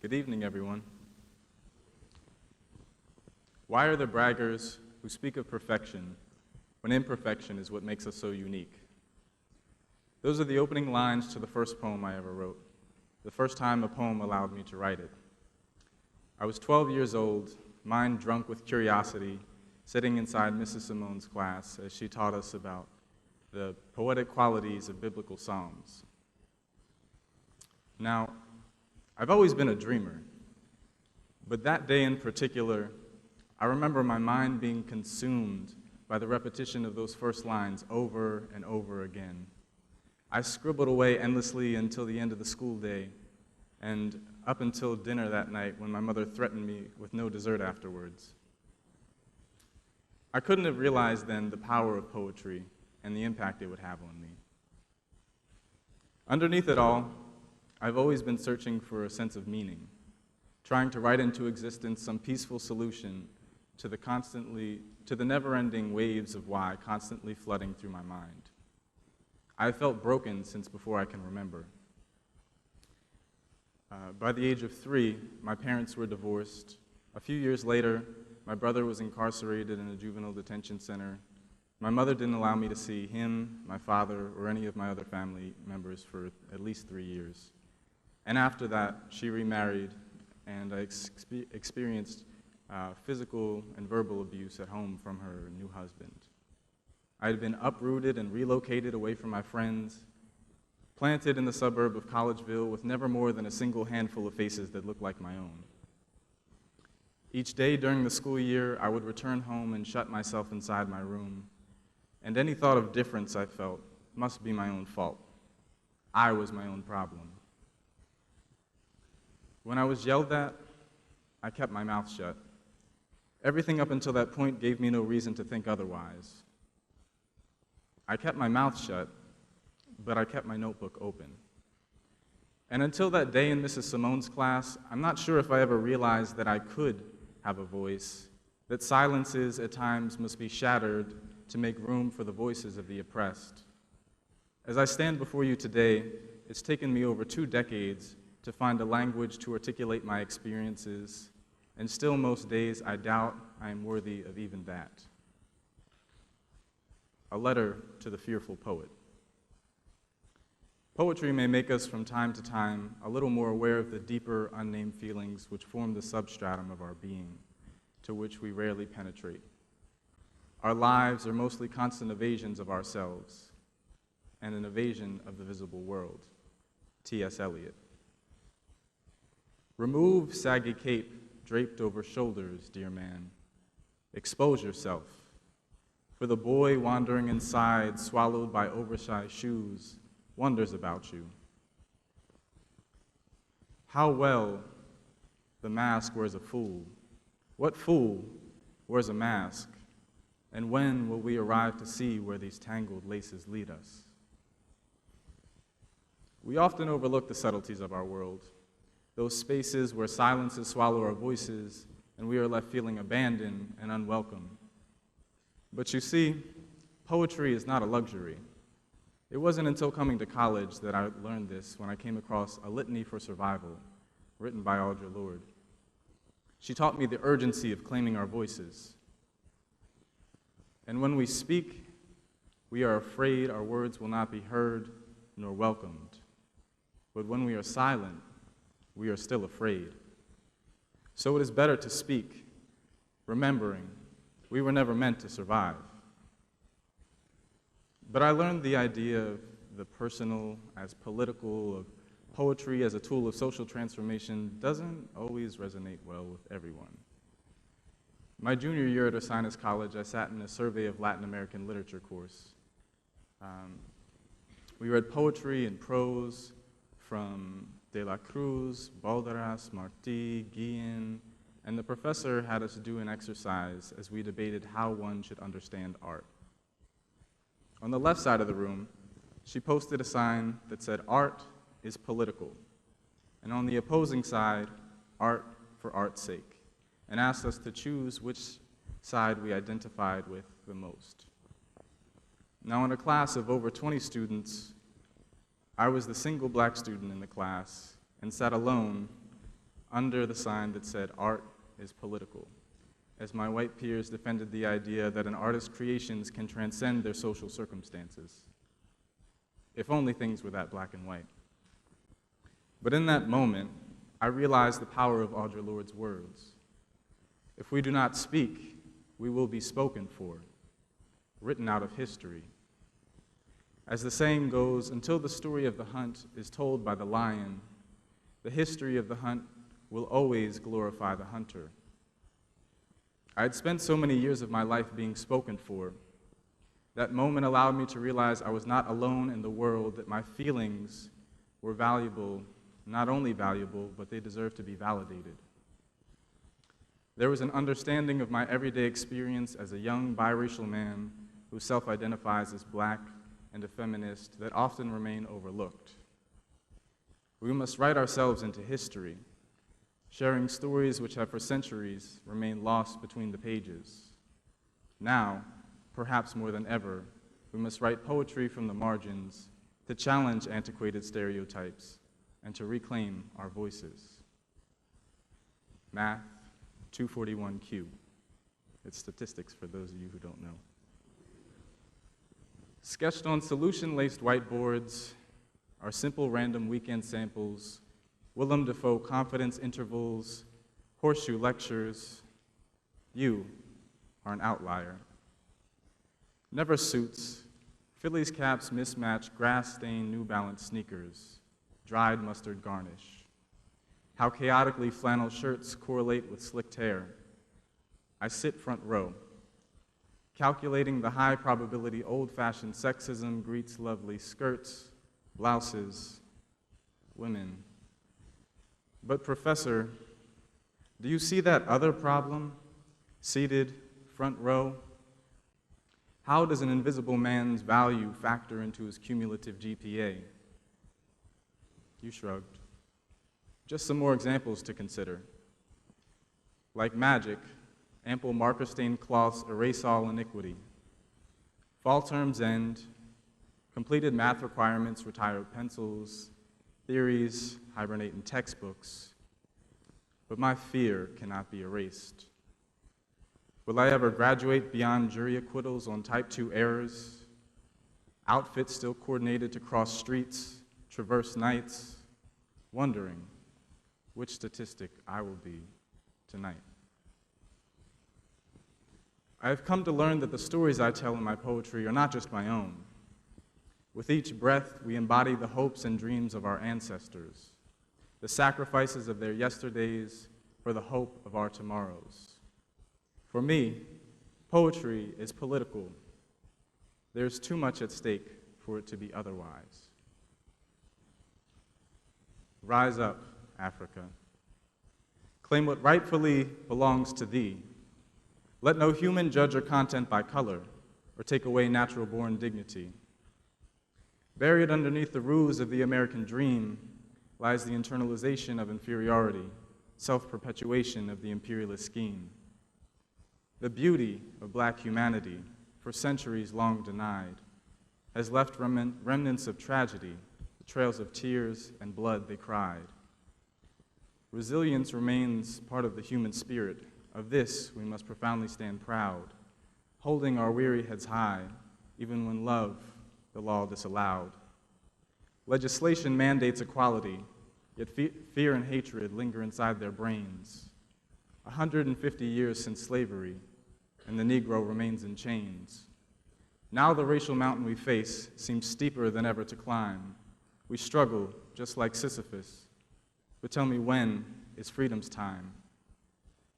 Good evening, everyone. Why are there braggers who speak of perfection when imperfection is what makes us so unique? Those are the opening lines to the first poem I ever wrote, the first time a poem allowed me to write it. I was 12 years old, mind drunk with curiosity, sitting inside Mrs. Simone's class as she taught us about the poetic qualities of biblical psalms. Now, I've always been a dreamer, but that day in particular, I remember my mind being consumed by the repetition of those first lines over and over again. I scribbled away endlessly until the end of the school day, and up until dinner that night when my mother threatened me with no dessert afterwards. I couldn't have realized then the power of poetry and the impact it would have on me. Underneath it all, I've always been searching for a sense of meaning, trying to write into existence some peaceful solution to the never-ending waves of why constantly flooding through my mind. I felt broken since before I can remember. By the age of 3, my parents were divorced. A few years later, my brother was incarcerated in a juvenile detention center. My mother didn't allow me to see him, my father, or any of my other family members for at least 3 years. And after that, she remarried, and I experienced physical and verbal abuse at home from her new husband. I had been uprooted and relocated away from my friends, planted in the suburb of Collegeville with never more than a single handful of faces that looked like my own. Each day during the school year, I would return home and shut myself inside my room, and any thought of difference I felt must be my own fault. I was my own problem. When I was yelled at, I kept my mouth shut. Everything up until that point gave me no reason to think otherwise. I kept my mouth shut, but I kept my notebook open. And until that day in Mrs. Simone's class, I'm not sure if I ever realized that I could have a voice, that silences at times must be shattered to make room for the voices of the oppressed. As I stand before you today, it's taken me over 2 decades to find a language to articulate my experiences, and still most days I doubt I am worthy of even that. A letter to the fearful poet. Poetry may make us from time to time a little more aware of the deeper, unnamed feelings which form the substratum of our being, to which we rarely penetrate. Our lives are mostly constant evasions of ourselves, and an evasion of the visible world. T.S. Eliot. Remove saggy cape draped over shoulders, dear man. Expose yourself. For the boy wandering inside, swallowed by oversized shoes, wonders about you. How well the mask wears a fool. What fool wears a mask? And when will we arrive to see where these tangled laces lead us? We often overlook the subtleties of our world, those spaces where silences swallow our voices and we are left feeling abandoned and unwelcome. But you see, poetry is not a luxury. It wasn't until coming to college that I learned this when I came across A Litany for Survival, written by Audre Lorde. She taught me the urgency of claiming our voices. And when we speak, we are afraid our words will not be heard nor welcomed. But when we are silent, we are still afraid. So it is better to speak, remembering we were never meant to survive. But I learned the idea of the personal as political, of poetry as a tool of social transformation doesn't always resonate well with everyone. My junior year at Ursinus College, I sat in a survey of Latin American literature course. We read poetry and prose from De la Cruz, Balderas, Martí, Guillen, and the professor had us do an exercise as we debated how one should understand art. On the left side of the room, she posted a sign that said, "Art is political," and on the opposing side, "Art for art's sake," and asked us to choose which side we identified with the most. Now, in a class of over 20 students, I was the single black student in the class and sat alone under the sign that said, "Art is political," as my white peers defended the idea that an artist's creations can transcend their social circumstances. If only things were that black and white. But in that moment, I realized the power of Audre Lorde's words. If we do not speak, we will be spoken for, written out of history. As the saying goes, until the story of the hunt is told by the lion, the history of the hunt will always glorify the hunter. I had spent so many years of my life being spoken for. That moment allowed me to realize I was not alone in the world, that my feelings were valuable, not only valuable, but they deserved to be validated. There was an understanding of my everyday experience as a young biracial man who self-identifies as black and a feminist that often remain overlooked. We must write ourselves into history, sharing stories which have for centuries remained lost between the pages. Now, perhaps more than ever, we must write poetry from the margins to challenge antiquated stereotypes and to reclaim our voices. Math 241Q. It's statistics for those of you who don't know. Sketched on solution-laced whiteboards are simple random weekend samples, Willem Dafoe confidence intervals, horseshoe lectures. You are an outlier. Never suits, Phillies caps mismatch grass-stained New Balance sneakers, dried mustard garnish. How chaotically flannel shirts correlate with slicked hair. I sit front row, calculating the high probability old-fashioned sexism greets lovely skirts, blouses, women. But professor, do you see that other problem, seated front row? How does an invisible man's value factor into his cumulative GPA? You shrugged. Just some more examples to consider. Like magic, ample marker-stained cloths erase all iniquity. Fall terms end, completed math requirements retire pencils, theories hibernate in textbooks, but my fear cannot be erased. Will I ever graduate beyond jury acquittals on type 2 errors, outfits still coordinated to cross streets, traverse nights, wondering which statistic I will be tonight? I have come to learn that the stories I tell in my poetry are not just my own. With each breath, we embody the hopes and dreams of our ancestors, the sacrifices of their yesterdays for the hope of our tomorrows. For me, poetry is political. There's too much at stake for it to be otherwise. Rise up, Africa. Claim what rightfully belongs to thee. Let no human judge your content by color or take away natural-born dignity. Buried underneath the ruse of the American dream lies the internalization of inferiority, self-perpetuation of the imperialist scheme. The beauty of black humanity, for centuries long denied, has left remnants of tragedy, the trails of tears and blood they cried. Resilience remains part of the human spirit. Of this, we must profoundly stand proud, holding our weary heads high, even when love, the law disallowed. Legislation mandates equality, yet fear and hatred linger inside their brains. 150 years since slavery, and the Negro remains in chains. Now the racial mountain we face seems steeper than ever to climb. We struggle, just like Sisyphus. But tell me, when is freedom's time?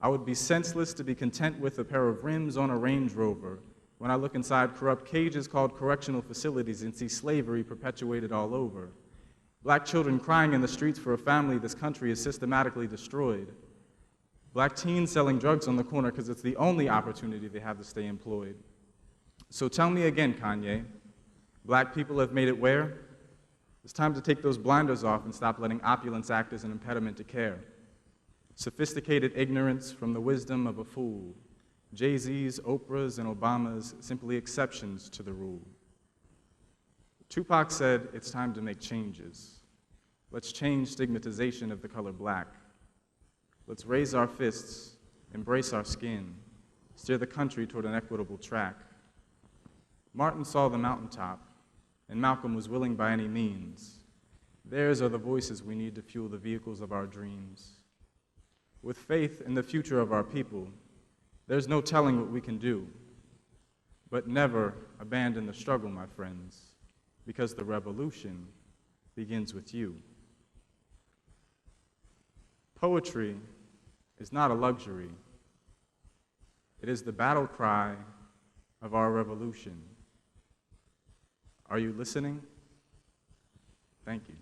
I would be senseless to be content with a pair of rims on a Range Rover when I look inside corrupt cages called correctional facilities and see slavery perpetuated all over. Black children crying in the streets for a family this country has systematically destroyed. Black teens selling drugs on the corner because it's the only opportunity they have to stay employed. So tell me again, Kanye, black people have made it where? It's time to take those blinders off and stop letting opulence act as an impediment to care. Sophisticated ignorance from the wisdom of a fool. Jay-Z's, Oprah's, and Obama's simply exceptions to the rule. Tupac said, it's time to make changes. Let's change stigmatization of the color black. Let's raise our fists, embrace our skin, steer the country toward an equitable track. Martin saw the mountaintop, and Malcolm was willing by any means. Theirs are the voices we need to fuel the vehicles of our dreams. With faith in the future of our people, there's no telling what we can do. But never abandon the struggle, my friends, because the revolution begins with you. Poetry is not a luxury. It is the battle cry of our revolution. Are you listening? Thank you.